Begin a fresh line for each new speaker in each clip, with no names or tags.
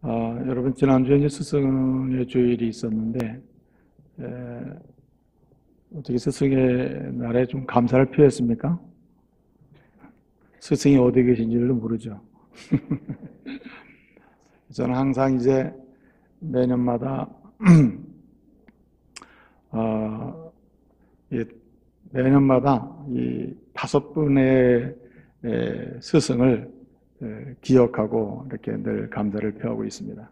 여러분 지난주에 이제 스승의 주일이 있었는데 어떻게 스승의 날에 좀 감사를 표했습니까? 스승이 어디 계신지를 모르죠. 저는 항상 이제 매년마다 어, 이 매년마다 이 5분의 스승을 기억하고 이렇게 늘 감사를 표하고 있습니다.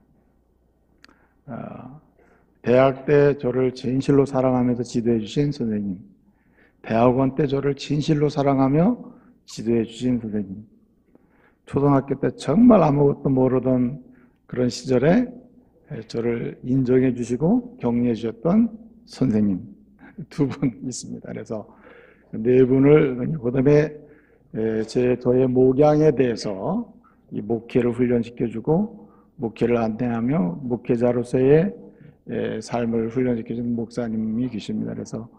대학 때 저를 진실로 사랑하면서 지도해 주신 선생님, 대학원 때 저를 진실로 사랑하며 지도해 주신 선생님, 초등학교 때 정말 아무것도 모르던 그런 시절에 저를 인정해 주시고 격려해 주셨던 선생님 2분 있습니다. 그래서 4분을 그다음에 저의 목양에 대해서 이 목회를 훈련시켜주고 목회를 안내하며 목회자로서의 삶을 훈련시켜주는 목사님이 계십니다. 그래서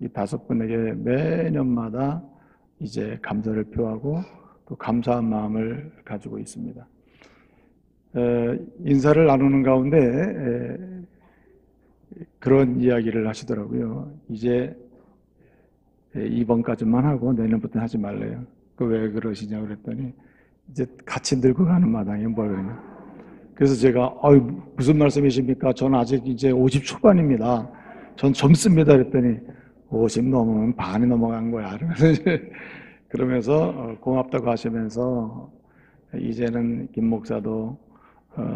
이 5분에게 매년마다 이제 감사를 표하고 또 감사한 마음을 가지고 있습니다. 인사를 나누는 가운데 그런 이야기를 하시더라고요. 이제 이번까지만 하고 내년부터 하지 말래요. 그 왜 그러시냐고 그랬더니 이제 같이 늙어 가는 마당에 뭐그러냐. 그래서 제가 무슨 말씀이십니까? 저는 아직 이제 50 초반입니다. 전 젊습니다. 그랬더니 50 넘으면 반이 넘어간 거야. 그러면서 고맙다고 하시면서 이제는 김 목사도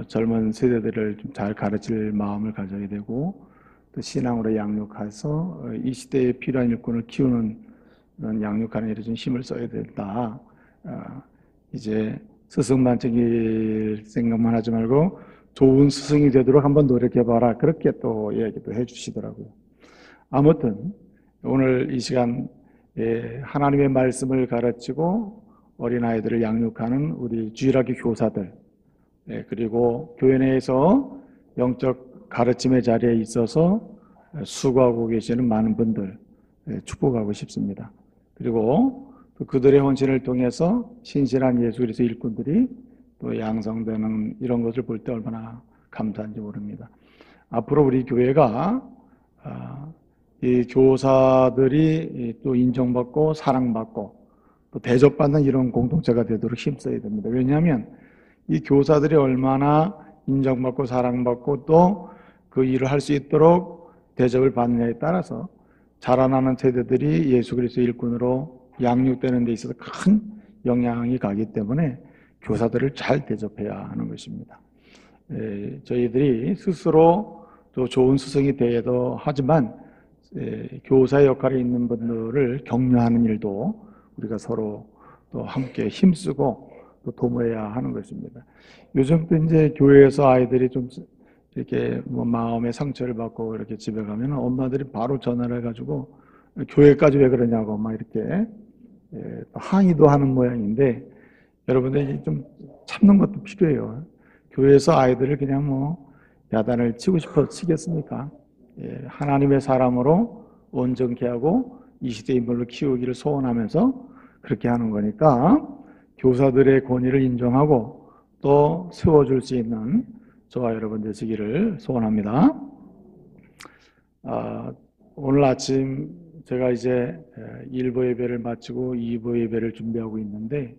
젊은 세대들을 좀 잘 가르칠 마음을 가져야 되고 또 신앙으로 양육해서 이 시대에 필요한 일꾼을 키우는 그런 양육하는 일에 좀 힘을 써야 된다. 이제 스승만 챙길 생각만 하지 말고 좋은 스승이 되도록 한번 노력해봐라. 그렇게 또 얘기도 해주시더라고요. 아무튼 오늘 이 시간 하나님의 말씀을 가르치고 어린아이들을 양육하는 우리 주일학교 교사들 그리고 교회 내에서 영적 가르침의 자리에 있어서 수고하고 계시는 많은 분들 축복하고 싶습니다. 그리고 그들의 헌신을 통해서 신실한 예수 그리스도 일꾼들이 또 양성되는 이런 것을 볼 때 얼마나 감사한지 모릅니다. 앞으로 우리 교회가 이 교사들이 또 인정받고 사랑받고 또 대접받는 이런 공동체가 되도록 힘써야 됩니다. 왜냐하면 이 교사들이 얼마나 인정받고 사랑받고 또 그 일을 할 수 있도록 대접을 받느냐에 따라서 자라나는 세대들이 예수 그리스도 일꾼으로 양육되는 데 있어서 큰 영향이 가기 때문에 교사들을 잘 대접해야 하는 것입니다. 저희들이 스스로 또 좋은 스승이 되어도 하지만 교사의 역할에 있는 분들을 격려하는 일도 우리가 서로 또 함께 힘쓰고 또 도모해야 하는 것입니다. 요즘 또 이제 교회에서 아이들이 좀 이렇게 뭐 마음의 상처를 받고 이렇게 집에 가면 엄마들이 바로 전화를 해가지고 교회까지 왜 그러냐고 막 이렇게 항의도 하는 모양인데 여러분들이 좀 참는 것도 필요해요. 교회에서 아이들을 그냥 뭐 야단을 치고 싶어 치겠습니까? 하나님의 사람으로 온전케 하고 이 시대 인물로 키우기를 소원하면서 그렇게 하는 거니까 교사들의 권위를 인정하고 또 세워줄 수 있는 저와 여러분 되시기를 소원합니다. 오늘 아침 제가 이제 1부 예배를 마치고 2부 예배를 준비하고 있는데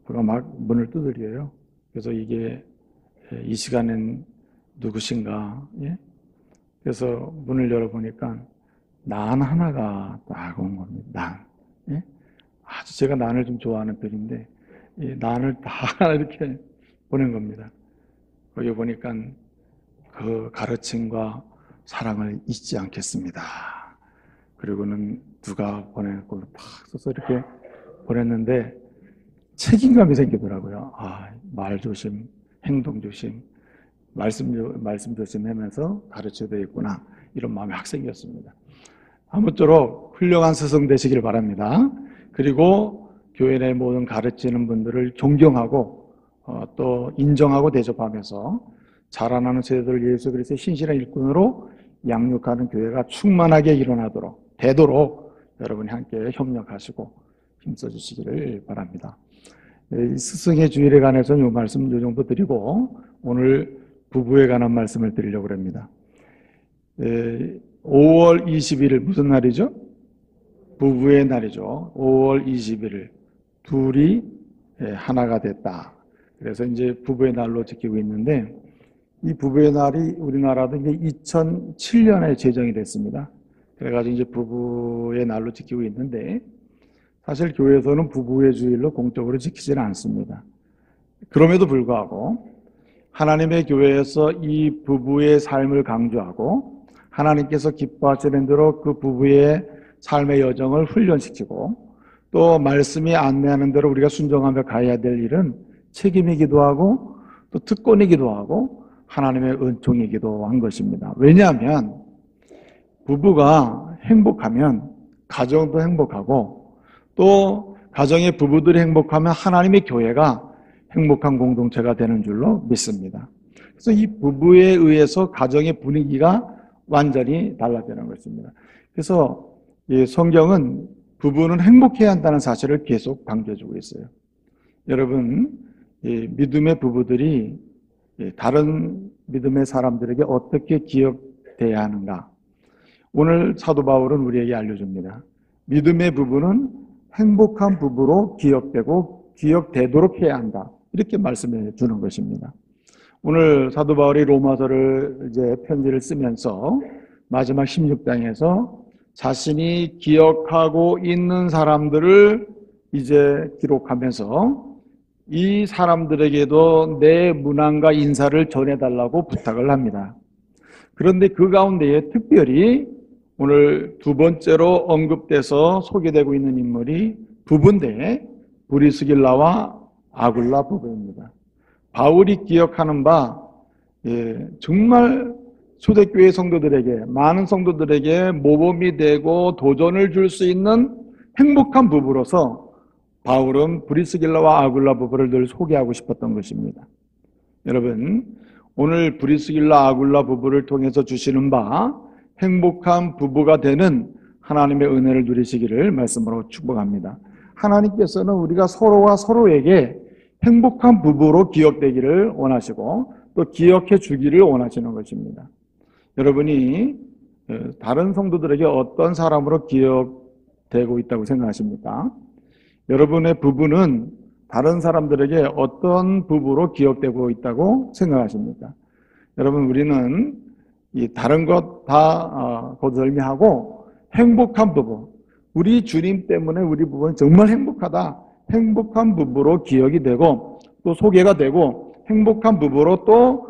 그가 막 문을 두드려요. 그래서 이게 이 시간엔 누구신가? 예? 그래서 문을 열어보니까 난 하나가 딱 온 겁니다. 난. 예? 아주 제가 난을 좀 좋아하는 편인데 이 난을 다 이렇게 보낸 겁니다. 거기 보니까 그 가르침과 사랑을 잊지 않겠습니다. 그리고는 누가 보냈고 탁 써서 이렇게 보냈는데 책임감이 생기더라고요. 말 조심, 행동 조심, 말씀 조심하면서 가르쳐야 되겠구나. 이런 마음이 확 생겼습니다. 아무쪼록 훌륭한 스승 되시길 바랍니다. 그리고 교회 내 모든 가르치는 분들을 존경하고 또 인정하고 대접하면서 자라나는 세대들을 예수 그리스도의 신실한 일꾼으로 양육하는 교회가 충만하게 일어나도록 되도록 여러분이 함께 협력하시고 힘써 주시기를 바랍니다. 이 스승의 주일에 관해서는 이 말씀 이 정도 드리고 오늘 부부에 관한 말씀을 드리려고 합니다. 5월 21일 무슨 날이죠? 부부의 날이죠. 5월 21일 둘이 하나가 됐다. 그래서 이제 부부의 날로 지키고 있는데 이 부부의 날이 우리나라도 이제 2007년에 제정이 됐습니다. 그래가지고 이제 부부의 날로 지키고 있는데 사실 교회에서는 부부의 주일로 공적으로 지키지는 않습니다. 그럼에도 불구하고 하나님의 교회에서 이 부부의 삶을 강조하고 하나님께서 기뻐하시는 대로 그 부부의 삶의 여정을 훈련시키고 또 말씀이 안내하는 대로 우리가 순종하며 가야 될 일은 책임이기도 하고 또 특권이기도 하고 하나님의 은총이기도 한 것입니다. 왜냐하면 부부가 행복하면 가정도 행복하고 또 가정의 부부들이 행복하면 하나님의 교회가 행복한 공동체가 되는 줄로 믿습니다. 그래서 이 부부에 의해서 가정의 분위기가 완전히 달라지는 것입니다. 그래서 이 성경은 부부는 행복해야 한다는 사실을 계속 강조해주고 있어요. 여러분, 이 믿음의 부부들이 다른 믿음의 사람들에게 어떻게 기억돼야 하는가? 오늘 사도 바울은 우리에게 알려줍니다. 믿음의 부부는 행복한 부부로 기억되고 기억되도록 해야 한다. 이렇게 말씀해 주는 것입니다. 오늘 사도 바울이 로마서를 이제 편지를 쓰면서 마지막 16장에서 자신이 기억하고 있는 사람들을 이제 기록하면서 이 사람들에게도 내 문안과 인사를 전해달라고 부탁을 합니다. 그런데 그 가운데에 특별히 오늘 두 번째로 언급돼서 소개되고 있는 인물이 부부인데 브리스길라와 아굴라 부부입니다. 바울이 기억하는 바 정말 초대교회 성도들에게 많은 성도들에게 모범이 되고 도전을 줄 수 있는 행복한 부부로서 바울은 브리스길라와 아굴라 부부를 늘 소개하고 싶었던 것입니다. 여러분, 오늘 브리스길라 아굴라 부부를 통해서 주시는 바 행복한 부부가 되는 하나님의 은혜를 누리시기를 말씀으로 축복합니다. 하나님께서는 우리가 서로와 서로에게 행복한 부부로 기억되기를 원하시고 또 기억해 주기를 원하시는 것입니다. 여러분이 다른 성도들에게 어떤 사람으로 기억되고 있다고 생각하십니까? 여러분의 부부는 다른 사람들에게 어떤 부부로 기억되고 있다고 생각하십니까? 여러분, 우리는 이 다른 것 다 거절미하고 행복한 부부, 우리 주님 때문에 우리 부부는 정말 행복하다, 행복한 부부로 기억이 되고 또 소개가 되고 행복한 부부로 또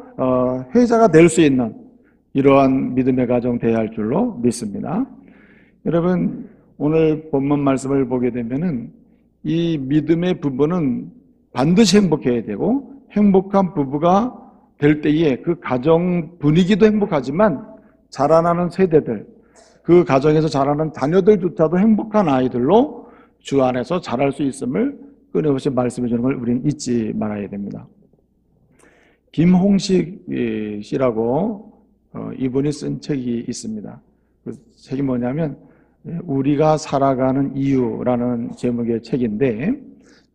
회자가 될 수 있는 이러한 믿음의 가정 되어야 할 줄로 믿습니다. 여러분, 오늘 본문 말씀을 보게 되면은 이 믿음의 부부는 반드시 행복해야 되고 행복한 부부가 될 때에 그 가정 분위기도 행복하지만 자라나는 세대들, 그 가정에서 자라는 자녀들조차도 행복한 아이들로 주 안에서 자랄 수 있음을 끊임없이 말씀해 주는 걸 우리는 잊지 말아야 됩니다. 김홍식 씨라고 이분이 쓴 책이 있습니다. 그 책이 뭐냐면 우리가 살아가는 이유라는 제목의 책인데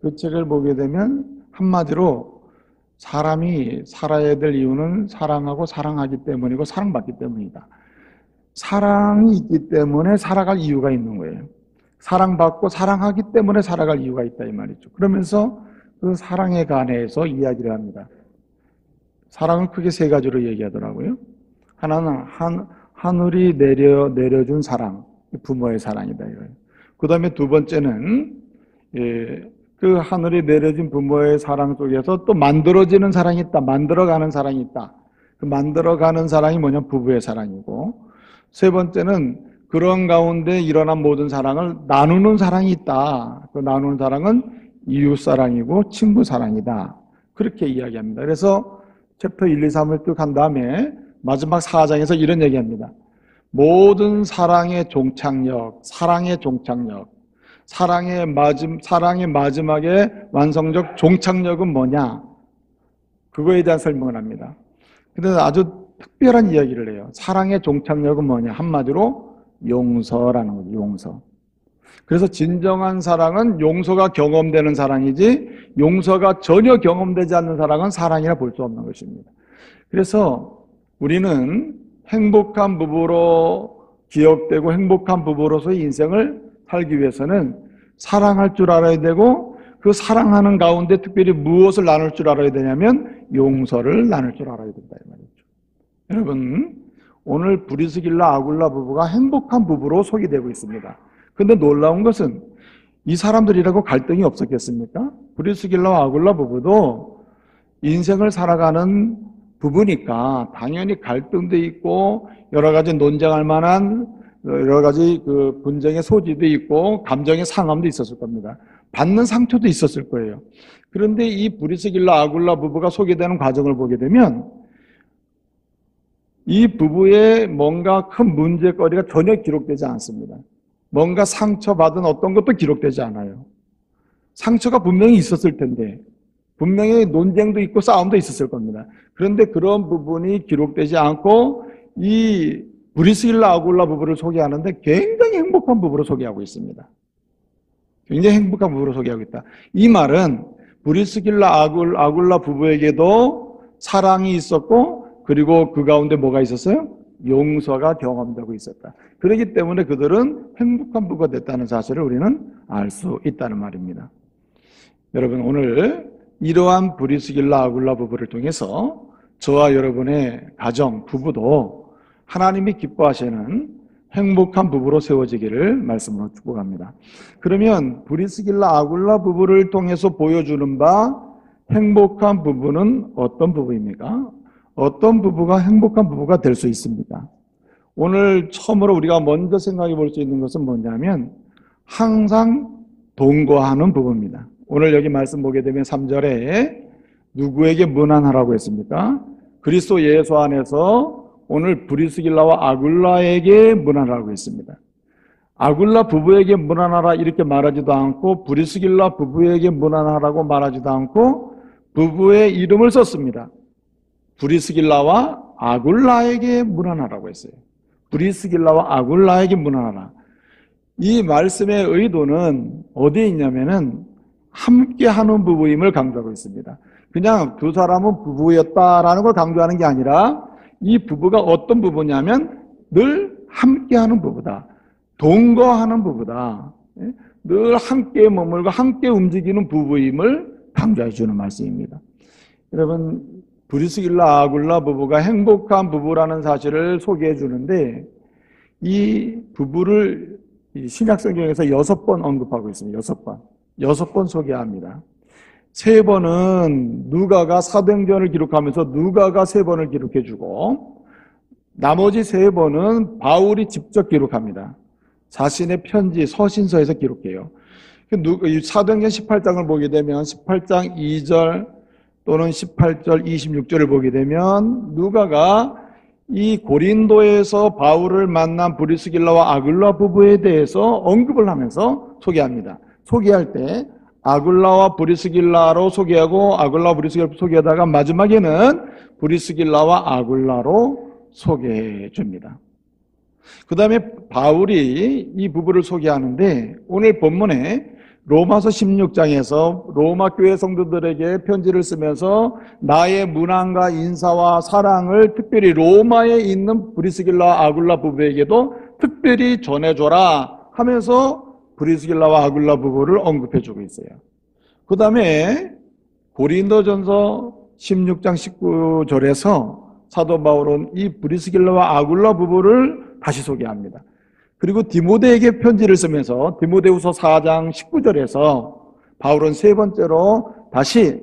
그 책을 보게 되면 한마디로 사람이 살아야 될 이유는 사랑하고 사랑하기 때문이고 사랑받기 때문이다. 사랑이 있기 때문에 살아갈 이유가 있는 거예요. 사랑받고 사랑하기 때문에 살아갈 이유가 있다 이 말이죠. 그러면서 그 사랑에 관해서 이야기를 합니다. 사랑은 크게 세 가지로 얘기하더라고요. 하나는 하늘이 내려준 사랑, 부모의 사랑이다 이거예요. 그 다음에 두 번째는 그 하늘이 내려진 부모의 사랑 속에서 또 만들어지는 사랑이 있다. 만들어가는 사랑이 있다. 그 만들어가는 사랑이 뭐냐? 부부의 사랑이고 세 번째는 그런 가운데 일어난 모든 사랑을 나누는 사랑이 있다. 그 나누는 사랑은 이웃 사랑이고 친구 사랑이다. 그렇게 이야기합니다. 그래서 챕터 1, 2, 3을 쭉 한 다음에 마지막 4장에서 이런 얘기합니다. 모든 사랑의 종착역, 사랑의 종착역, 사랑의 마지막에 완성적 종착역은 뭐냐? 그거에 대한 설명을 합니다. 그런데 아주 특별한 이야기를 해요. 사랑의 종착역은 뭐냐? 한마디로 용서라는 거죠. 용서. 그래서 진정한 사랑은 용서가 경험되는 사랑이지 용서가 전혀 경험되지 않는 사랑은 사랑이라 볼 수 없는 것입니다. 그래서 우리는 행복한 부부로 기억되고 행복한 부부로서의 인생을 살기 위해서는 사랑할 줄 알아야 되고 그 사랑하는 가운데 특별히 무엇을 나눌 줄 알아야 되냐면 용서를 나눌 줄 알아야 된다 이 말이죠. 여러분, 오늘 브리스길라 아굴라 부부가 행복한 부부로 소개되고 있습니다. 그런데 놀라운 것은 이 사람들이라고 갈등이 없었겠습니까? 브리스길라와 아굴라 부부도 인생을 살아가는 부부니까 당연히 갈등도 있고 여러 가지 논쟁할 만한 여러 가지 그 분쟁의 소지도 있고 감정의 상함도 있었을 겁니다. 받는 상처도 있었을 거예요. 그런데 이 브리스길라 아굴라 부부가 소개되는 과정을 보게 되면 이 부부의 뭔가 큰 문제거리가 전혀 기록되지 않습니다. 뭔가 상처받은 어떤 것도 기록되지 않아요. 상처가 분명히 있었을 텐데 분명히 논쟁도 있고 싸움도 있었을 겁니다. 그런데 그런 부분이 기록되지 않고 이 브리스길라 아굴라 부부를 소개하는데 굉장히 행복한 부부로 소개하고 있습니다. 굉장히 행복한 부부로 소개하고 있다. 이 말은 브리스길라 아굴라 부부에게도 사랑이 있었고 그리고 그 가운데 뭐가 있었어요? 용서가 경험되고 있었다. 그렇기 때문에 그들은 행복한 부부가 됐다는 사실을 우리는 알 수 있다는 말입니다. 여러분, 오늘 이러한 브리스길라 아굴라 부부를 통해서 저와 여러분의 가정, 부부도 하나님이 기뻐하시는 행복한 부부로 세워지기를 말씀으로 축복합니다. 그러면 브리스길라 아굴라 부부를 통해서 보여주는 바 행복한 부부는 어떤 부부입니까? 어떤 부부가 행복한 부부가 될 수 있습니까? 오늘 처음으로 우리가 먼저 생각해 볼 수 있는 것은 뭐냐면 항상 동거하는 부부입니다. 오늘 여기 말씀 보게 되면 3절에 누구에게 문안하라고 했습니까? 그리스도 예수 안에서 오늘 브리스길라와 아굴라에게 문안하라고 했습니다. 아굴라 부부에게 문안하라 이렇게 말하지도 않고 브리스길라 부부에게 문안하라고 말하지도 않고 부부의 이름을 썼습니다. 브리스길라와 아굴라에게 문안하라고 했어요. 브리스길라와 아굴라에게 문안하라. 이 말씀의 의도는 어디에 있냐면은 함께하는 부부임을 강조하고 있습니다. 그냥 두 사람은 부부였다라는 걸 강조하는 게 아니라 이 부부가 어떤 부부냐면 늘 함께하는 부부다. 동거하는 부부다. 늘 함께 머물고 함께 움직이는 부부임을 강조해 주는 말씀입니다. 여러분, 브리스길라 아굴라 부부가 행복한 부부라는 사실을 소개해 주는데 이 부부를 신약 성경에서 6번 언급하고 있습니다. 6번. 6번 소개합니다. 3번은 누가가 사도행전을 기록하면서 누가가 3번을 기록해 주고 나머지 3번은 바울이 직접 기록합니다. 자신의 편지, 서신서에서 기록해요. 사도행전 18장을 보게 되면 18장 2절 또는 18절 26절을 보게 되면 누가가 이 고린도에서 바울을 만난 브리스길라와 아굴라 부부에 대해서 언급을 하면서 소개합니다. 소개할 때 아굴라와 브리스길라로 소개하고 아굴라 브리스길라 소개하다가 마지막에는 브리스길라와 아굴라로 소개해 줍니다. 그 다음에 바울이 이 부부를 소개하는데 오늘 본문에 로마서 16장에서 로마 교회 성도들에게 편지를 쓰면서 나의 문안과 인사와 사랑을 특별히 로마에 있는 브리스길라 아굴라 부부에게도 특별히 전해줘라 하면서 브리스길라와 아굴라 부부를 언급해주고 있어요. 그 다음에 고린도전서 16장 19절에서 사도 바울은 이 브리스길라와 아굴라 부부를 다시 소개합니다. 그리고 디모데에게 편지를 쓰면서 디모데후서 4장 19절에서 바울은 3번째로 다시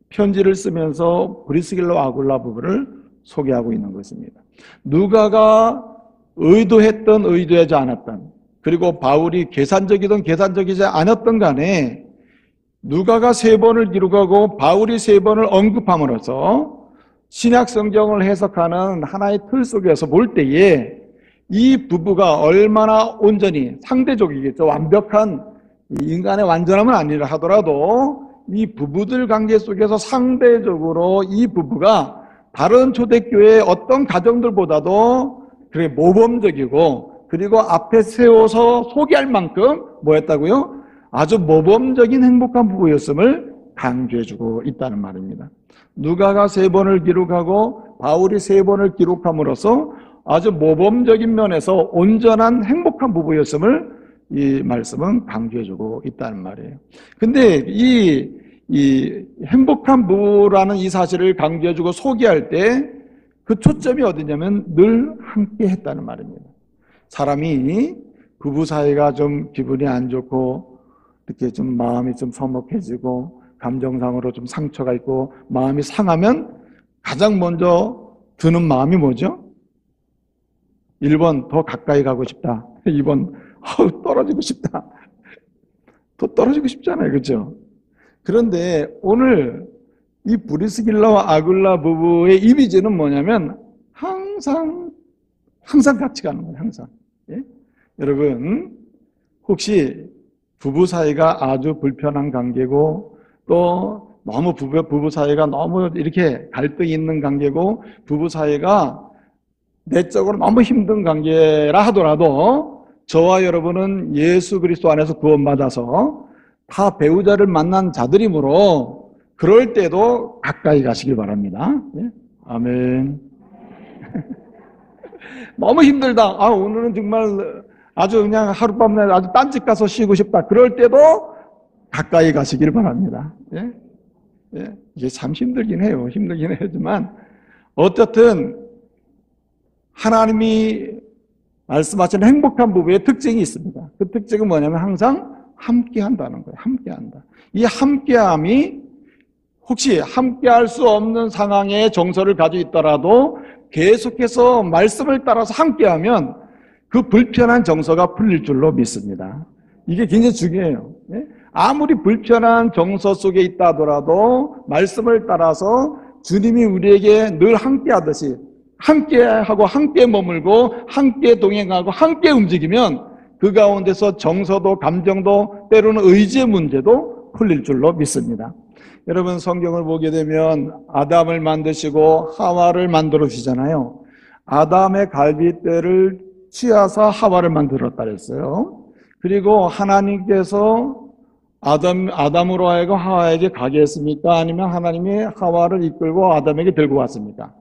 편지를 쓰면서 브리스길라와 아굴라 부부를 소개하고 있는 것입니다. 누가가 의도했던 의도하지 않았던 그리고 바울이 계산적이든 계산적이지 않았던 간에 누가가 3번을 기록하고 바울이 3번을 언급함으로써 신약 성경을 해석하는 하나의 틀 속에서 볼 때에 이 부부가 얼마나 온전히 상대적이겠죠. 완벽한 인간의 완전함은 아니라 하더라도 이 부부들 관계 속에서 상대적으로 이 부부가 다른 초대교회의 어떤 가정들보다도 그렇게 모범적이고 그리고 앞에 세워서 소개할 만큼 뭐였다고요? 아주 모범적인 행복한 부부였음을 강조해주고 있다는 말입니다. 누가가 3번을 기록하고 바울이 3번을 기록함으로써 아주 모범적인 면에서 온전한 행복한 부부였음을 이 말씀은 강조해주고 있다는 말이에요. 근데 이 행복한 부부라는 이 사실을 강조해주고 소개할 때 그 초점이 어디냐면 늘 함께 했다는 말입니다. 사람이 부부 사이가 좀 기분이 안 좋고 이렇게 좀 마음이 좀 서먹해지고 감정상으로 좀 상처가 있고 마음이 상하면 가장 먼저 드는 마음이 뭐죠? 1번 더 가까이 가고 싶다. 2번 떨어지고 싶다. 더 떨어지고 싶잖아요. 그렇죠? 그런데 오늘 이 브리스길라와 아굴라 부부의 이미지는 뭐냐면 항상 같이 가는 거예요. 항상. 예? 여러분 혹시 부부 사이가 아주 불편한 관계고 또 너무 부부 사이가 너무 이렇게 갈등이 있는 관계고 부부 사이가 내적으로 너무 힘든 관계라 하더라도 저와 여러분은 예수 그리스도 안에서 구원받아서 다 배우자를 만난 자들이므로 그럴 때도 가까이 가시길 바랍니다. 예? 아멘. 너무 힘들다. 오늘은 정말 아주 그냥 하룻밤에 아주 딴집 가서 쉬고 싶다. 그럴 때도 가까이 가시길 바랍니다. 예? 예? 이게 참 힘들긴 해요. 힘들긴 하지만 어쨌든 하나님이 말씀하신 행복한 부부의 특징이 있습니다. 그 특징은 뭐냐면 항상 함께 한다는 거예요. 함께 한다. 이 함께함이 혹시 함께할 수 없는 상황에 정서를 가지고 있더라도 계속해서 말씀을 따라서 함께하면 그 불편한 정서가 풀릴 줄로 믿습니다. 이게 굉장히 중요해요. 아무리 불편한 정서 속에 있다 하더라도 말씀을 따라서 주님이 우리에게 늘 함께하듯이 함께하고 함께 머물고 함께 동행하고 함께 움직이면 그 가운데서 정서도 감정도 때로는 의지의 문제도 풀릴 줄로 믿습니다. 여러분 성경을 보게 되면 아담을 만드시고 하와를 만들어 주시잖아요. 아담의 갈빗대를 취하사 하와를 만들었다 그랬어요. 그리고 하나님께서 아담으로 하여금 하와에게 가게 했습니까? 아니면 하나님이 하와를 이끌고 아담에게 들고 왔습니까?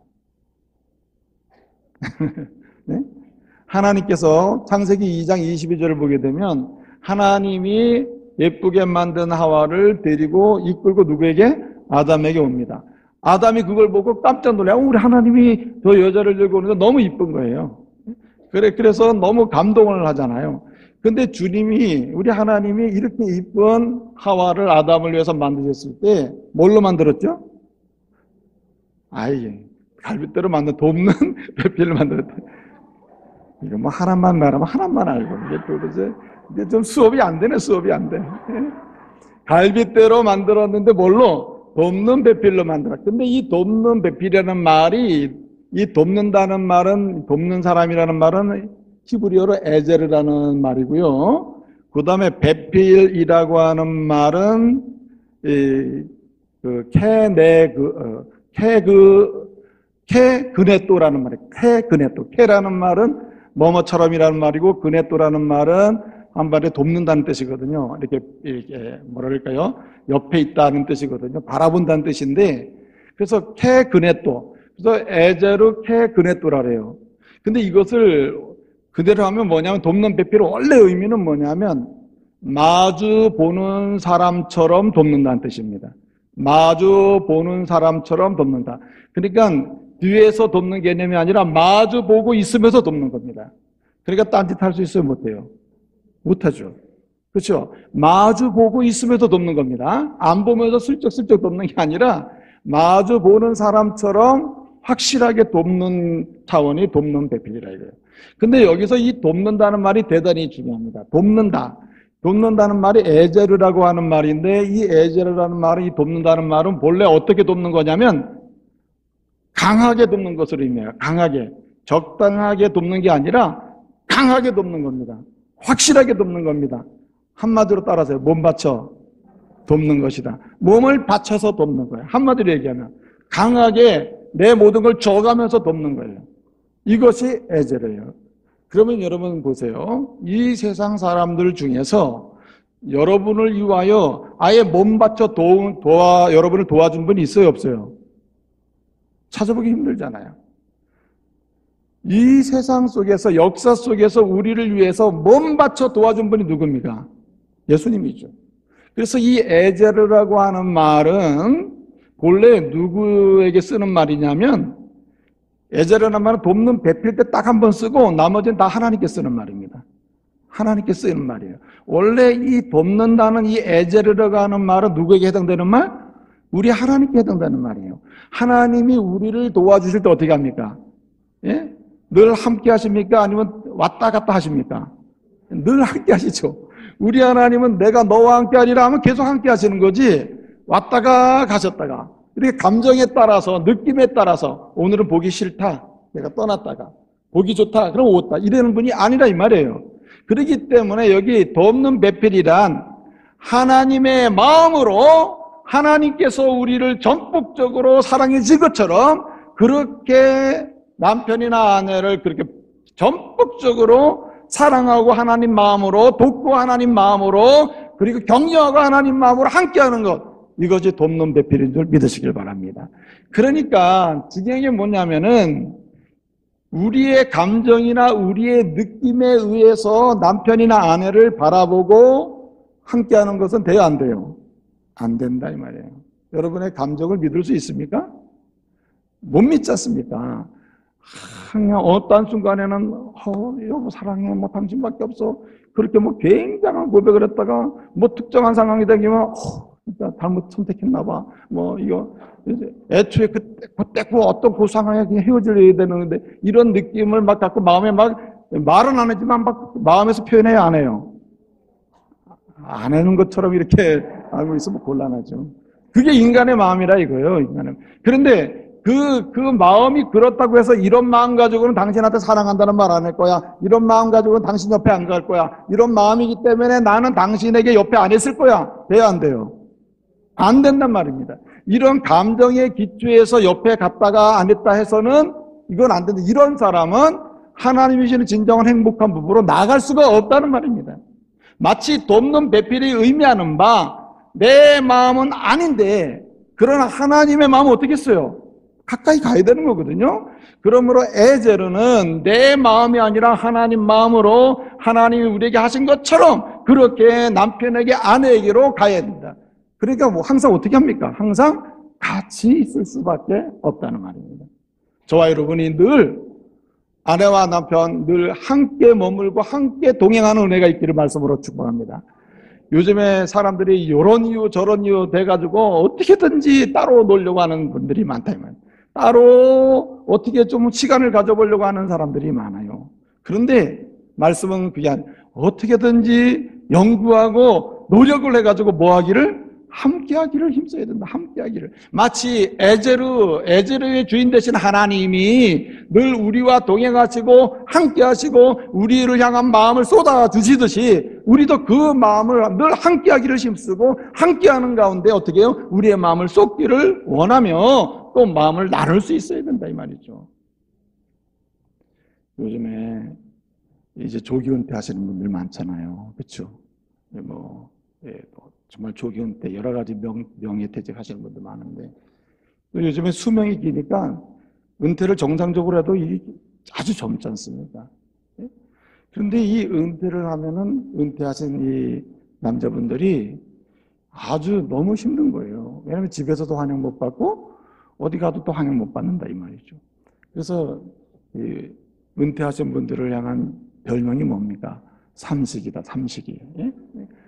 네? 하나님께서 창세기 2장 22절을 보게 되면 하나님이 예쁘게 만든 하와를 데리고 이끌고 누구에게? 아담에게 옵니다. 아담이 그걸 보고 깜짝 놀라요. 우리 하나님이 저 여자를 들고 오는데 너무 이쁜 거예요. 그래서 너무 감동을 하잖아요. 근데 주님이, 우리 하나님이 이렇게 이쁜 하와를 아담을 위해서 만드셨을 때 뭘로 만들었죠? 갈빗대로 만든 돕는 배필을 만들었다. 이거 뭐 하나만 말하면 하나만 알고 이게 좀 수업이 안 되네. 수업이 안 돼. 갈빗대로 만들었는데 뭘로? 돕는 배필로 만들었다. 근데 이 돕는 배필이라는 말이, 이 돕는다는 말은, 돕는 사람이라는 말은 히브리어로 에제르라는 말이고요. 그 다음에 배필이라고 하는 말은 케그네토라는 말이에요. 케그네토. 케라는 말은 뭐뭐처럼이라는 말이고, 그네토라는 말은 한발에 돕는다는 뜻이거든요. 이렇게 뭐랄까요? 옆에 있다는 뜻이거든요. 바라본다는 뜻인데, 그래서 케그네토. 그래서 에제르 케그네토라 그래요. 근데 이것을 그대로 하면 뭐냐면 돕는 배필의 원래 의미는 뭐냐면 마주 보는 사람처럼 돕는다는 뜻입니다. 마주 보는 사람처럼 돕는다. 그러니까 뒤에서 돕는 개념이 아니라 마주 보고 있으면서 돕는 겁니다. 그러니까 딴짓할 수 있어요? 못해요? 못하죠. 그렇죠? 마주 보고 있으면서 돕는 겁니다. 안 보면서 슬쩍슬쩍 돕는 게 아니라 마주 보는 사람처럼 확실하게 돕는 차원이 돕는 배필이라 이거예요. 근데 여기서 이 돕는다는 말이 대단히 중요합니다. 돕는다는 말이 에제르라고 하는 말인데, 이 에제르라는 말은, 이 돕는다는 말은 본래 어떻게 돕는 거냐면 강하게 돕는 것을 의미해요. 강하게. 적당하게 돕는 게 아니라 강하게 돕는 겁니다. 확실하게 돕는 겁니다. 한마디로 따라서요. 몸 바쳐 돕는 것이다. 몸을 바쳐서 돕는 거예요. 한마디로 얘기하면 강하게 내 모든 걸 줘가면서 돕는 거예요. 이것이 에제르예요. 그러면 여러분 보세요. 이 세상 사람들 중에서 여러분을 위하여 아예 몸 바쳐 여러분을 도와준 분이 있어요, 없어요? 찾아보기 힘들잖아요. 이 세상 속에서, 역사 속에서 우리를 위해서 몸 바쳐 도와준 분이 누굽니까? 예수님이죠. 그래서 이 에제르라고 하는 말은 본래 누구에게 쓰는 말이냐면, 에제르라는 말은 돕는 배필 때 딱 한 번 쓰고 나머지는 다 하나님께 쓰는 말입니다. 하나님께 쓰는 말이에요. 원래 이 돕는다는 이 에제르라고 하는 말은 누구에게 해당되는 말? 우리 하나님께 해당되는 말이에요. 하나님이 우리를 도와주실 때 어떻게 합니까? 예? 늘 함께 하십니까? 아니면 왔다 갔다 하십니까? 늘 함께 하시죠. 우리 하나님은 내가 너와 함께 하리라 하면 계속 함께 하시는 거지, 왔다가 가셨다가, 이렇게 감정에 따라서, 느낌에 따라서, 오늘은 보기 싫다, 내가 떠났다가, 보기 좋다, 그럼 오다, 이러는 분이 아니라 이 말이에요. 그렇기 때문에 여기 돕는 배필이란 하나님의 마음으로 하나님께서 우리를 전폭적으로 사랑해 준 것처럼 그렇게 남편이나 아내를 그렇게 전폭적으로 사랑하고 하나님 마음으로 돕고 하나님 마음으로 그리고 격려하고 하나님 마음으로 함께하는 것, 이것이 돕는 배필인 줄 믿으시길 바랍니다. 그러니까 중요한 게 뭐냐면은 우리의 감정이나 우리의 느낌에 의해서 남편이나 아내를 바라보고 함께하는 것은 돼요, 안 돼요? 안 된다 이 말이에요. 여러분의 감정을 믿을 수 있습니까? 못 믿지 않습니까? 그냥 어떤 순간에는 여보 사랑해, 뭐 당신밖에 없어, 그렇게 뭐 굉장한 고백을 했다가 뭐 특정한 상황이 되면 진짜 잘못 선택했나 봐, 뭐 이거 애초에 그때 어떤 그 상황에 그냥 헤어져야 되는데, 이런 느낌을 막 갖고 마음에 막 말은 안 하지만 막 마음에서 표현해야 안 해요. 안 하는 것처럼 이렇게 알고 있으면 곤란하죠. 그게 인간의 마음이라 이거예요, 인간의. 그런데 그 마음이 그렇다고 해서 이런 마음 가지고는 당신한테 사랑한다는 말 안 할 거야, 이런 마음 가지고는 당신 옆에 안 갈 거야, 이런 마음이기 때문에 나는 당신에게 옆에 안 있을 거야, 돼요, 안 돼요? 안 된단 말입니다. 이런 감정의 기초에서 옆에 갔다가 안 했다 해서는 이건 안 된다. 이런 사람은 하나님이 주시는 진정한 행복한 부부로 나아갈 수가 없다는 말입니다. 마치 돕는 배필이 의미하는 바, 내 마음은 아닌데 그러나 하나님의 마음은 어떻게 했어요? 가까이 가야 되는 거거든요. 그러므로 에제르는 내 마음이 아니라 하나님 마음으로 하나님이 우리에게 하신 것처럼 그렇게 남편에게 아내에게로 가야 된다. 그러니까 뭐 항상 어떻게 합니까? 항상 같이 있을 수밖에 없다는 말입니다. 저와 여러분이 늘 아내와 남편 늘 함께 머물고 함께 동행하는 은혜가 있기를 말씀으로 축복합니다. 요즘에 사람들이 이런 이유 저런 이유 돼가지고 어떻게든지 따로 놀려고 하는 분들이 많다 이 말이에요. 따로 어떻게 좀 시간을 가져보려고 하는 사람들이 많아요. 그런데 말씀은 그게 아니에요. 어떻게든지 연구하고 노력을 해가지고 뭐 하기를? 함께 하기를 힘써야 된다. 함께 하기를. 마치 에제르의 주인 되신 하나님이 늘 우리와 동행하시고 함께 하시고 우리를 향한 마음을 쏟아주시듯이 우리도 그 마음을 늘 함께 하기를 힘쓰고 함께 하는 가운데 어떻게 해요? 우리의 마음을 쏟기를 원하며 또 마음을 나눌 수 있어야 된다 이 말이죠. 요즘에 이제 조기 은퇴하시는 분들 많잖아요. 그렇죠? 정말 조기 은퇴 여러 가지 명예퇴직 하시는 분들 많은데 요즘에 수명이 기니까 은퇴를 정상적으로 해도 아주 젊지 않습니까? 그런데 이 은퇴를 하면은 은퇴하신 이 남자분들이 아주 너무 힘든 거예요. 왜냐하면 집에서도 환영 못 받고 어디 가도 또 환영 못 받는다 이 말이죠. 그래서 이 은퇴하신 분들을 향한 별명이 뭡니까? 삼식이다, 삼식이. 예?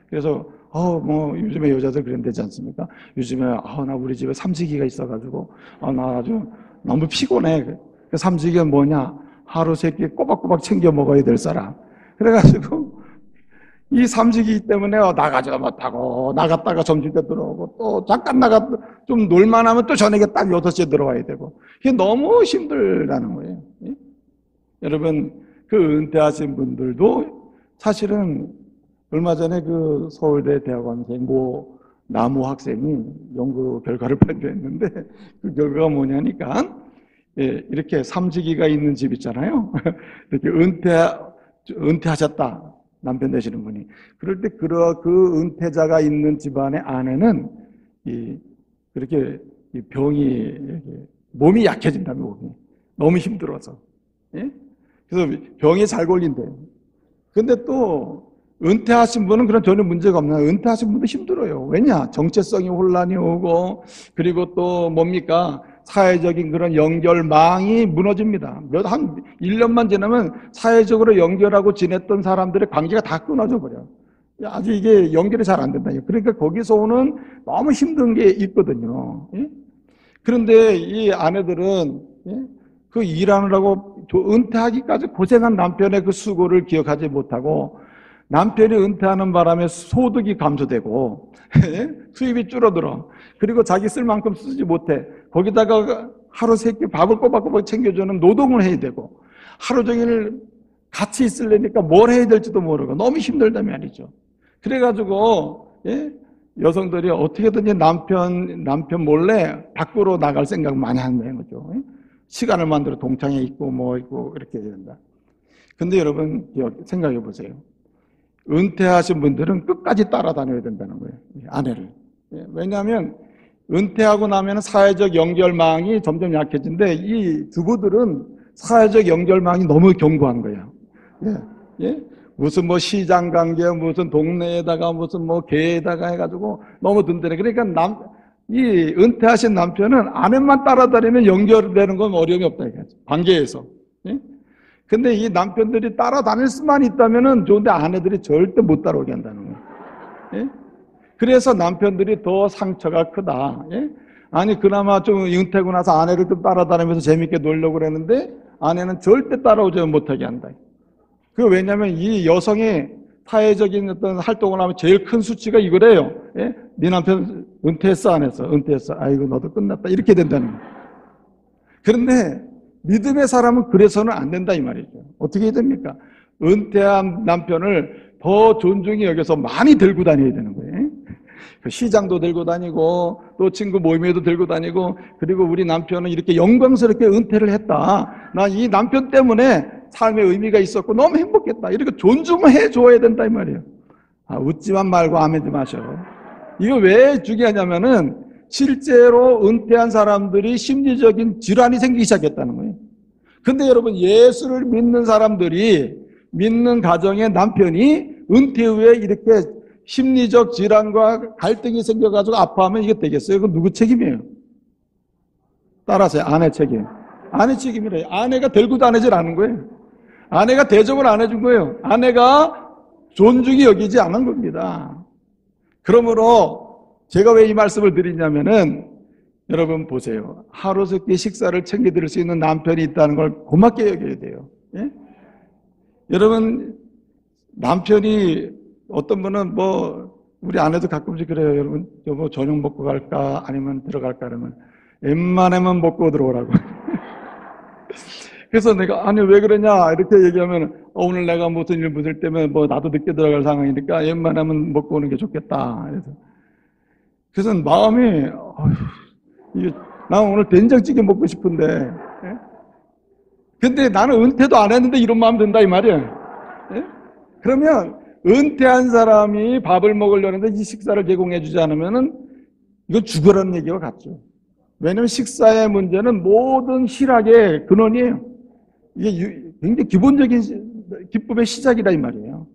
그래서 요즘에 여자들 그런 데지 않습니까? 요즘에 나 우리 집에 삼식이가 있어가지고 나 아주 너무 피곤해. 그 삼식이가 뭐냐? 하루 세 끼 꼬박꼬박 챙겨 먹어야 될 사람. 그래가지고 이 삼식이 때문에 나가지도 못하고 나갔다가 점심때 들어오고 또 잠깐 나갔다 좀 놀만하면 또 저녁에 딱 6시에 들어와야 되고 이게 너무 힘들다는 거예요. 예? 여러분 그 은퇴하신 분들도 사실은 얼마 전에 그 서울대 대학원생 고 나무 학생이 연구 결과를 발표했는데 그 결과가 뭐냐니까 이렇게 삼식이가 있는 집 있잖아요. 이렇게 은퇴하셨다. 남편 되시는 분이. 그럴 때 그 은퇴자가 있는 집안의 아내는 그렇게 병이 몸이 약해진다면 몸이 너무 힘들어서. 예? 그래서 병에 잘 걸린대요. 근데 또 은퇴하신 분은 그런 전혀 문제가 없나요? 은퇴하신 분도 힘들어요. 왜냐? 정체성이 혼란이 오고, 그리고 또 뭡니까? 사회적인 그런 연결망이 무너집니다. 한 1년만 지나면 사회적으로 연결하고 지냈던 사람들의 관계가 다 끊어져 버려요. 아주 이게 연결이 잘 안 된다. 그러니까 거기서 오는 너무 힘든 게 있거든요. 예? 그런데 이 아내들은, 예? 그 일하느라고 은퇴하기까지 고생한 남편의 그 수고를 기억하지 못하고, 남편이 은퇴하는 바람에 소득이 감소되고 수입이 줄어들어. 그리고 자기 쓸 만큼 쓰지 못해. 거기다가 하루 세 끼 밥을 꼬박꼬박 챙겨주는 노동을 해야 되고, 하루 종일 같이 있으려니까 뭘 해야 될지도 모르고 너무 힘들단 말이죠. 그래가지고 여성들이 어떻게든지 남편 몰래 밖으로 나갈 생각 많이 한다는 거죠. 시간을 만들어 동창회 있고 뭐 있고 이렇게 해야 된다. 근데 여러분 생각해 보세요. 은퇴하신 분들은 끝까지 따라다녀야 된다는 거예요. 아내를. 왜냐하면 은퇴하고 나면 사회적 연결망이 점점 약해진데 이 주부들은 사회적 연결망이 너무 견고한 거예요. 무슨 뭐 시장 관계, 무슨 동네에다가 무슨 뭐 개에다가 해가지고 너무 든든해. 그러니까 이 은퇴하신 남편은 아내만 따라다니면 연결되는 건 어려움이 없다 이거죠. 관계에서. 근데 이 남편들이 따라다닐 수만 있다면은 좋은데 아내들이 절대 못 따라오게 한다는 거예요. 그래서 남편들이 더 상처가 크다. 아니 그나마 좀 은퇴하고 나서 아내를 좀 따라다니면서 재밌게 놀려고 그랬는데 아내는 절대 따라오지 못하게 한다. 그 왜냐하면 이 여성의 사회적인 어떤 활동을 하면 제일 큰 수치가 이거래요. 네 남편 은퇴했어 안 했어? 은퇴했어. 아이고 너도 끝났다. 이렇게 된다는 거예요. 그런데 믿음의 사람은 그래서는 안 된다 이 말이죠. 어떻게 해야 됩니까? 은퇴한 남편을 더 존중히 여겨서 많이 들고 다녀야 되는 거예요. 시장도 들고 다니고 또 친구 모임에도 들고 다니고, 그리고 우리 남편은 이렇게 영광스럽게 은퇴를 했다. 나 이 남편 때문에 삶의 의미가 있었고 너무 행복했다. 이렇게 존중해 줘야 된다 이 말이에요. 웃지만 말고 아멘지 마셔. 이거 왜 중요하냐면은 실제로 은퇴한 사람들이 심리적인 질환이 생기기 시작했다는 거예요. 근데 여러분 예수를 믿는 사람들이 믿는 가정의 남편이 은퇴 후에 이렇게 심리적 질환과 갈등이 생겨가지고 아파하면 이게 되겠어요? 이건 누구 책임이에요? 따라하세요. 아내 책임. 아내 책임이래요. 아내가 들고 다니질 않은 거예요. 아내가 대접을 안 해준 거예요. 아내가 존중이 여기지 않은 겁니다. 그러므로 제가 왜 이 말씀을 드리냐면은 여러분 보세요. 하루속히 식사를 챙겨드릴 수 있는 남편이 있다는 걸 고맙게 여겨야 돼요. 여러분 남편이 어떤 분은 우리 아내도 가끔씩 그래요. 여러분 여보 저녁 먹고 갈까 아니면 들어갈까 그러면 웬만하면 먹고 들어오라고. 그래서 내가 아니 왜 그러냐 이렇게 얘기하면 오늘 내가 무슨 일 묻을 때면 나도 늦게 들어갈 상황이니까 웬만하면 먹고 오는 게 좋겠다. 그래서 마음이 나 오늘 된장찌개 먹고 싶은데 근데 나는 은퇴도 안 했는데 이런 마음 든다 이 말이에요. 그러면 은퇴한 사람이 밥을 먹으려는데 이 식사를 제공해 주지 않으면은 이건 죽으라는 얘기와 같죠. 왜냐하면 식사의 문제는 모든 희락의 근원이에요. 이게 굉장히 기본적인 기쁨의 시작이다 이 말이에요.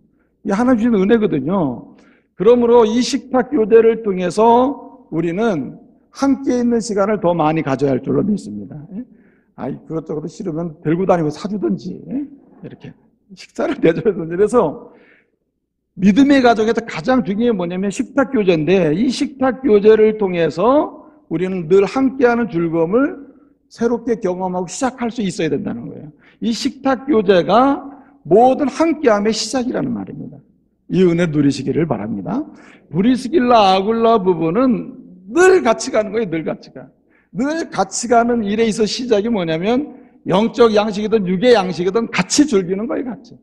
이게 하나님 주신 은혜거든요. 그러므로 이 식탁 교제를 통해서 우리는 함께 있는 시간을 더 많이 가져야 할 줄로 믿습니다. 그것저것 싫으면 들고 다니고 사주든지 이렇게 식사를 대접해주든지. 그래서 믿음의 가정에서 가장 중요한 게 뭐냐면 식탁 교제인데 이 식탁 교제를 통해서 우리는 늘 함께하는 즐거움을 새롭게 경험하고 시작할 수 있어야 된다는 거예요. 이 식탁 교제가 모든 함께함의 시작이라는 말입니다. 이 은혜 누리시기를 바랍니다. 브리스길라 아굴라 부부는 늘 같이 가는 거예요. 늘 같이 가. 늘 같이 가는 일에 있어 시작이 뭐냐면 영적 양식이든 육의 양식이든 같이 즐기는 거예요. 같이.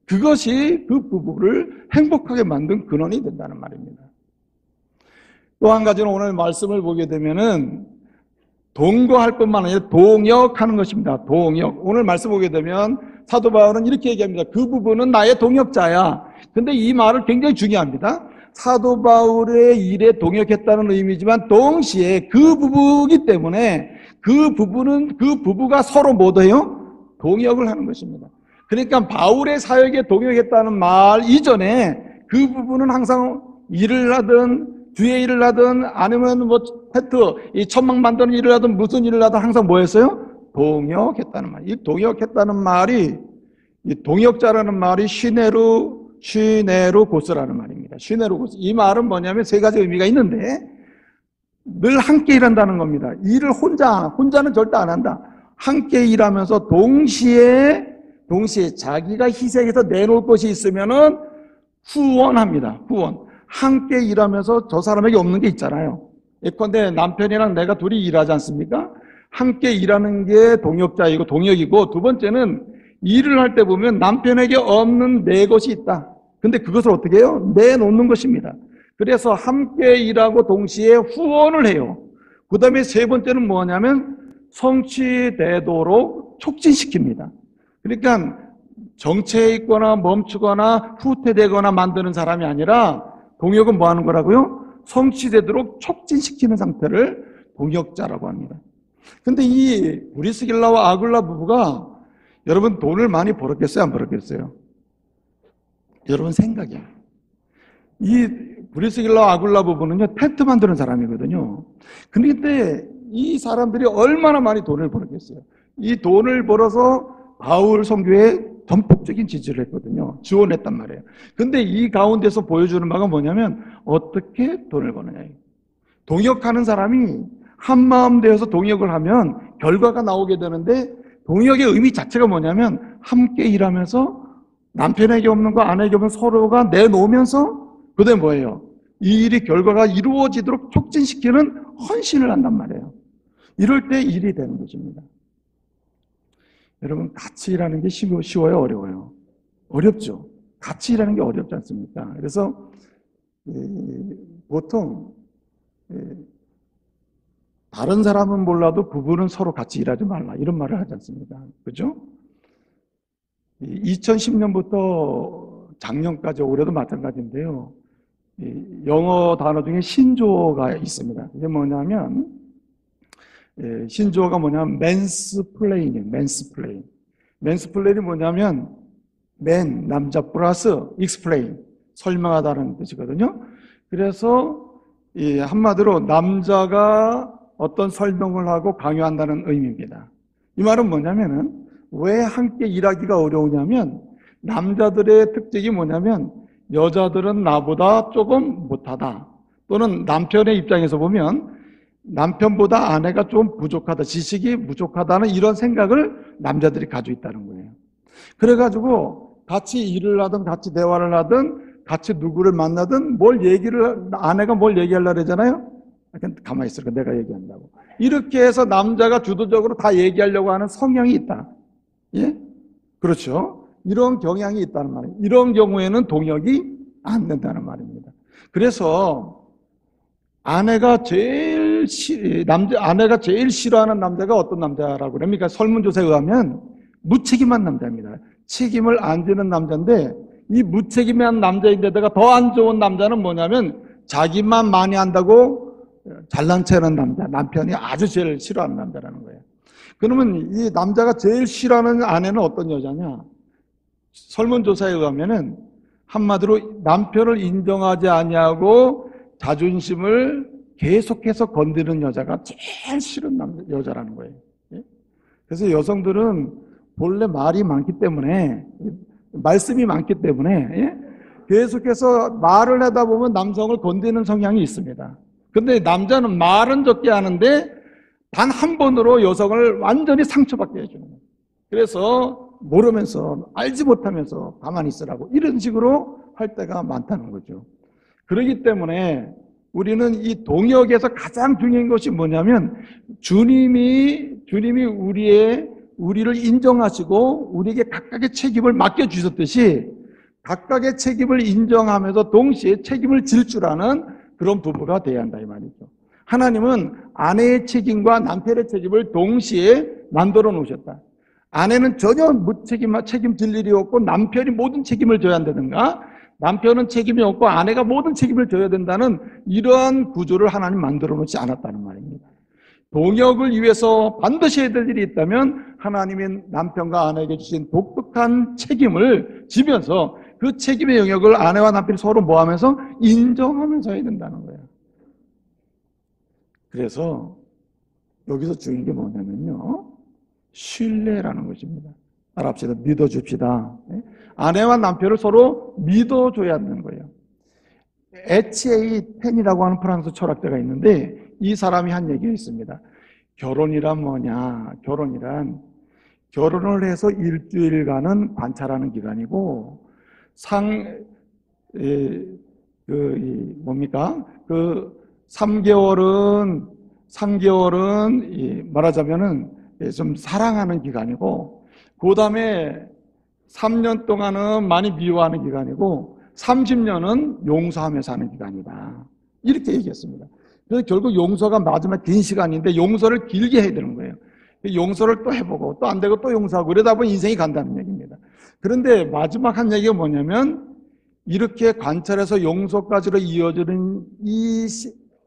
그것이 그 부부를 행복하게 만든 근원이 된다는 말입니다. 또 한 가지는 오늘 말씀을 보게 되면은 동거할 뿐만 아니라 동역하는 것입니다. 동역. 오늘 말씀 보게 되면 사도 바울은 이렇게 얘기합니다. 그 부부는 나의 동역자야. 근데 이 말은 굉장히 중요합니다. 사도 바울의 일에 동역했다는 의미지만 동시에 그 부부이기 때문에 그 부부가 서로 뭐예요? 동역을 하는 것입니다. 그러니까 바울의 사역에 동역했다는 말 이전에 그 부부는 항상 일을 하든 주의 일을 하든 아니면 뭐 이 천막 만드는 일을 하든 무슨 일을 하든 항상 뭐 했어요? 동역했다는 말. 이 동역했다는 말이, 이 동역자라는 말이 시네루고스라는 말입니다. 시네루고스. 이 말은 뭐냐면 세 가지 의미가 있는데 늘 함께 일한다는 겁니다. 일을 혼자는 절대 안 한다. 함께 일하면서 동시에 자기가 희생해서 내놓을 것이 있으면은 후원합니다. 후원. 함께 일하면서 저 사람에게 없는 게 있잖아요. 예컨대 남편이랑 내가 둘이 일하지 않습니까? 함께 일하는 게 동역이고 두 번째는 일을 할 때 보면 남편에게 없는 내 것이 있다. 근데 그것을 어떻게 해요? 내놓는 것입니다. 그래서 함께 일하고 동시에 후원을 해요. 그 다음에 세 번째는 뭐냐면 성취되도록 촉진시킵니다. 그러니까 정체해 있거나 멈추거나 후퇴되거나 만드는 사람이 아니라 동역은 뭐 하는 거라고요? 성취되도록 촉진시키는 상태를 동역자라고 합니다. 근데 이 브리스길라와 아굴라 부부가 여러분 돈을 많이 벌었겠어요? 안 벌었겠어요? 여러분 생각이야. 이 브리스길라와 아굴라 부부는요, 텐트 만드는 사람이거든요. 근데 이 사람들이 얼마나 많이 돈을 벌었겠어요? 이 돈을 벌어서 바울 선교에 전폭적인 지지를 했거든요. 지원했단 말이에요. 근데 이 가운데서 보여주는 바가 뭐냐면 어떻게 돈을 버느냐. 동역하는 사람이 한마음 되어서 동역을 하면 결과가 나오게 되는데 동역의 의미 자체가 뭐냐면 함께 일하면서 남편에게 없는 거 아내에게 없는 서로가 내놓으면서 그다음에 뭐예요? 이 일이 결과가 이루어지도록 촉진시키는 헌신을 한단 말이에요. 이럴 때 일이 되는 것입니다. 여러분 같이 일하는 게 쉬워요? 어려워요? 어렵죠. 같이 일하는 게 어렵지 않습니까? 그래서 보통 다른 사람은 몰라도 부부는 서로 같이 일하지 말라 이런 말을 하지 않습니까? 그죠? 2010년부터 작년까지 올해도 마찬가지인데요. 영어 단어 중에 신조어가 있습니다. 이게 뭐냐면 신조어가 뭐냐면 맨스플레인이에요. 맨스플레인이 뭐냐면 맨 남자 플러스 익스플레인 설명하다는 뜻이거든요. 그래서 한마디로 남자가 어떤 설명을 하고 강요한다는 의미입니다. 이 말은 뭐냐면은 왜 함께 일하기가 어려우냐면 남자들의 특징이 뭐냐면 여자들은 나보다 조금 못하다. 또는 남편의 입장에서 보면 남편보다 아내가 좀 부족하다. 지식이 부족하다는 이런 생각을 남자들이 가지고 있다는 거예요. 그래가지고 같이 일을 하든 같이 대화를 하든 같이 누구를 만나든 아내가 뭘 얘기하려고 그러잖아요. 가만히 있으니까 내가 얘기한다고. 이렇게 해서 남자가 주도적으로 다 얘기하려고 하는 성향이 있다. 예? 그렇죠. 이런 경향이 있다는 말이에요. 이런 경우에는 동역이 안 된다는 말입니다. 그래서 아내가 제일 싫어하는 남자가 어떤 남자라고 그럽니까? 설문조사에 의하면 무책임한 남자입니다. 책임을 안 지는 남자인데 이 무책임한 남자인데다가 더 안 좋은 남자는 뭐냐면 자기만 많이 한다고 잘난 체하는 남자, 남편이 아주 제일 싫어하는 남자라는 거예요. 그러면 이 남자가 제일 싫어하는 아내는 어떤 여자냐? 설문조사에 의하면은 한마디로 남편을 인정하지 아니하고 자존심을 계속해서 건드리는 여자가 제일 싫은 여자라는 거예요. 그래서 여성들은 본래 말이 많기 때문에 말씀이 많기 때문에 계속해서 말을 하다 보면 남성을 건드리는 성향이 있습니다. 근데 남자는 말은 적게 하는데 단 한 번으로 여성을 완전히 상처받게 해주는 거예요. 그래서 모르면서 알지 못하면서 가만히 있으라고 이런 식으로 할 때가 많다는 거죠. 그렇기 때문에 우리는 이 동역에서 가장 중요한 것이 뭐냐면 주님이 우리를 인정하시고 우리에게 각각의 책임을 맡겨주셨듯이 각각의 책임을 인정하면서 동시에 책임을 질 줄 아는 그런 부부가 돼야 한다 이 말이죠. 하나님은 아내의 책임과 남편의 책임을 동시에 만들어 놓으셨다. 아내는 전혀 책임질 일이 없고 남편이 모든 책임을 져야 한다든가, 남편은 책임이 없고 아내가 모든 책임을 져야 된다는 이러한 구조를 하나님 만들어 놓지 않았다는 말입니다. 동역을 위해서 반드시 해야 될 일이 있다면 하나님이 남편과 아내에게 주신 독특한 책임을 지면서 그 책임의 영역을 아내와 남편이 서로 뭐하면서 인정하면서 해야 된다는 거예요. 그래서 여기서 중요한 게 뭐냐면요, 신뢰라는 것입니다. 따라합시다. 믿어줍시다. 아내와 남편을 서로 믿어줘야 하는 거예요. H.A. 펜이라고 하는 프랑스 철학자가 있는데 이 사람이 한 얘기가 있습니다. 결혼이란 뭐냐? 결혼을 해서 일주일간은 관찰하는 기간이고 그 3개월은 말하자면은 좀 사랑하는 기간이고, 그 다음에 3년 동안은 많이 미워하는 기간이고 30년은 용서하면서 하는 기간이다. 이렇게 얘기했습니다. 그래서 결국 용서가 마지막 긴 시간인데 용서를 길게 해야 되는 거예요. 용서를 또 해보고 또 안 되고 또 용서하고 이러다 보면 인생이 간다는 얘기입니다. 그런데 마지막 한 얘기가 뭐냐면 이렇게 관찰해서 용서까지로 이어지는 이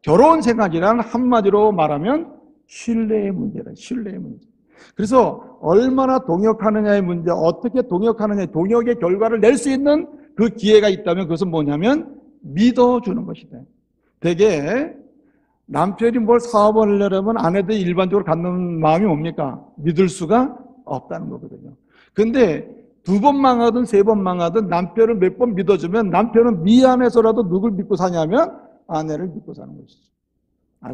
결혼 생활이란 한마디로 말하면 신뢰의 문제다. 신뢰의 문제. 그래서 얼마나 동역하느냐의 문제, 어떻게 동역하느냐, 동역의 결과를 낼 수 있는 그 기회가 있다면 그것은 뭐냐면 믿어주는 것이다. 되게 남편이 뭘 사업을 하려면 아내들이 일반적으로 갖는 마음이 뭡니까? 믿을 수가 없다는 거거든요. 근데 2번 망하든 3번 망하든 남편을 몇 번 믿어주면 남편은 미안해서라도 누굴 믿고 사냐면 아내를 믿고 사는 것이죠.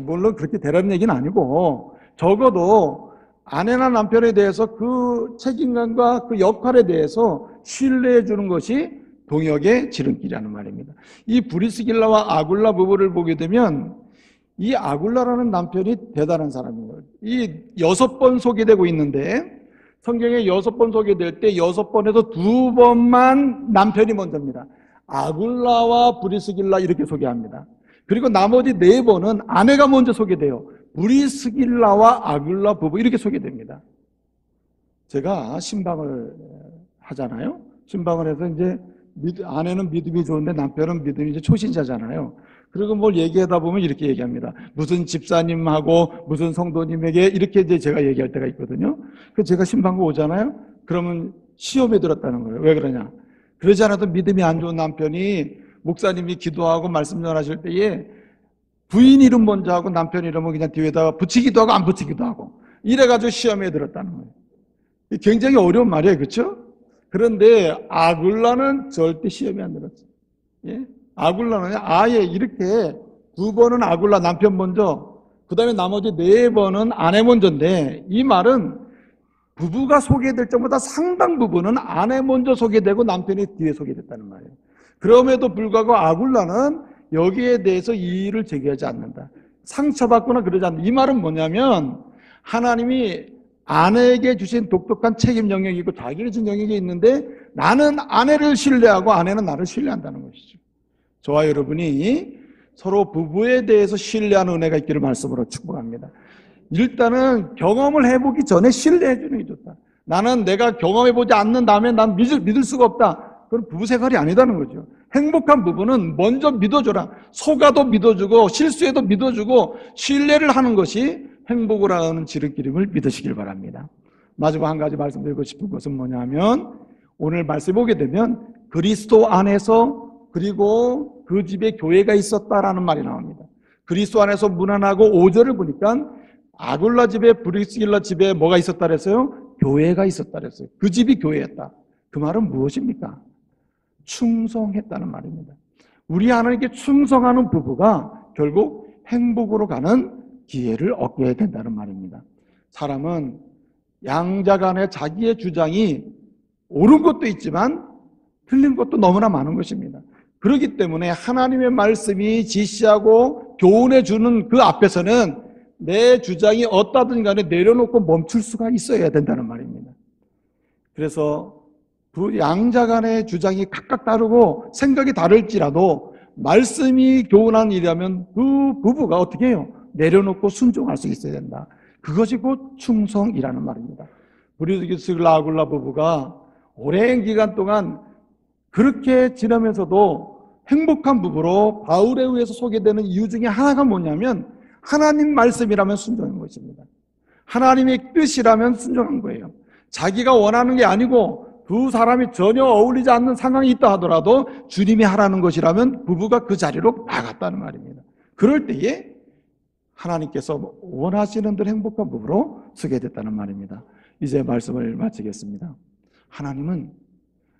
물론 그렇게 되라는 얘기는 아니고 적어도 아내나 남편에 대해서 그 책임감과 그 역할에 대해서 신뢰해 주는 것이 동역의 지름길이라는 말입니다. 이 브리스길라와 아굴라 부부를 보게 되면 이 아굴라라는 남편이 대단한 사람이에요. 이 6번 소개되고 있는데 성경에 6번 소개될 때 6번에서 2번만 남편이 먼저입니다. 아굴라와 브리스길라 이렇게 소개합니다. 그리고 나머지 4번은 아내가 먼저 소개돼요. 브리스길라와 아굴라 부부 이렇게 소개됩니다. 제가 신방을 하잖아요. 신방을 해서 이제 아내는 믿음이 좋은데 남편은 믿음이 이제 초신자잖아요. 그리고 뭘 얘기하다 보면 이렇게 얘기합니다. 무슨 집사님하고 무슨 성도님에게 이렇게 이제 제가 얘기할 때가 있거든요. 그래서 제가 신방을 오잖아요. 그러면 시험에 들었다는 거예요. 왜 그러냐? 그러지 않아도 믿음이 안 좋은 남편이 목사님이 기도하고 말씀 전하실 때에 부인 이름 먼저 하고 남편 이름은 그냥 뒤에다가 붙이기도 하고 안 붙이기도 하고 이래가지고 시험에 들었다는 거예요. 굉장히 어려운 말이에요. 그렇죠? 그런데 아굴라는 절대 시험에 안 들었어요. 예? 아굴라는 아예 이렇게 2번은 아굴라 남편 먼저, 그 다음에 나머지 4번은 아내 먼저인데 이 말은 부부가 소개될 때보다 상당 부분은 아내 먼저 소개되고 남편이 뒤에 소개됐다는 말이에요. 그럼에도 불구하고 아굴라는 여기에 대해서 이의를 제기하지 않는다. 상처받거나 그러지 않는다. 이 말은 뭐냐면 하나님이 아내에게 주신 독특한 책임 영역이 있고 자기를 준 영역이 있는데 나는 아내를 신뢰하고 아내는 나를 신뢰한다는 것이죠. 저와 여러분이 서로 부부에 대해서 신뢰하는 은혜가 있기를 말씀으로 축복합니다. 일단은 경험을 해보기 전에 신뢰해 주는 게 좋다. 나는 내가 경험해보지 않는 다음에 난 믿을 수가 없다. 그건 부부 생활이 아니다는 거죠. 행복한 부부는 먼저 믿어줘라. 속아도 믿어주고 실수해도 믿어주고 신뢰를 하는 것이 행복을 하는 지름길임을 믿으시길 바랍니다. 마지막 한 가지 말씀드리고 싶은 것은 뭐냐면 오늘 말씀 보게 되면 그리스도 안에서 그리고 그 집에 교회가 있었다라는 말이 나옵니다. 그리스도 안에서 무난하고 5절을 보니까 아굴라 집에 브리스길라 집에 뭐가 있었다 그랬어요? 교회가 있었다 그랬어요. 그 집이 교회였다. 그 말은 무엇입니까? 충성했다는 말입니다. 우리 하나님께 충성하는 부부가 결국 행복으로 가는 기회를 얻게 된다는 말입니다. 사람은 양자 간에 자기의 주장이 옳은 것도 있지만 틀린 것도 너무나 많은 것입니다. 그렇기 때문에 하나님의 말씀이 지시하고 교훈해 주는 그 앞에서는 내 주장이 어떠든 간에 내려놓고 멈출 수가 있어야 된다는 말입니다. 그래서 양자 간의 주장이 각각 다르고 생각이 다를지라도 말씀이 교훈한 일이라면 그 부부가 어떻게 해요? 내려놓고 순종할 수 있어야 된다. 그것이 곧 충성이라는 말입니다. 브리스길라 아굴라 부부가 오랜 기간 동안 그렇게 지나면서도 행복한 부부로 바울에 의해서 소개되는 이유 중에 하나가 뭐냐면 하나님 말씀이라면 순종한 것입니다. 하나님의 뜻이라면 순종한 거예요. 자기가 원하는 게 아니고 두 사람이 전혀 어울리지 않는 상황이 있다 하더라도 주님이 하라는 것이라면 부부가 그 자리로 나갔다는 말입니다. 그럴 때에 하나님께서 원하시는 대로 행복한 부부로 서게 됐다는 말입니다. 이제 말씀을 마치겠습니다. 하나님은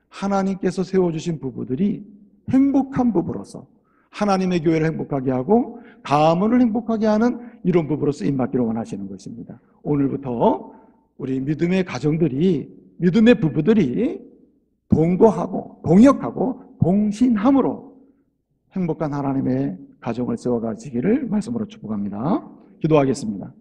하나님께서 세워주신 부부들이 행복한 부부로서 하나님의 교회를 행복하게 하고 가문을 행복하게 하는 이런 부부로 쓰임받기를 원하시는 것입니다. 오늘부터 우리 믿음의 가정들이, 믿음의 부부들이 동거하고 동역하고 동신함으로 행복한 하나님의 가정을 세워가시기를 말씀으로 축복합니다. 기도하겠습니다.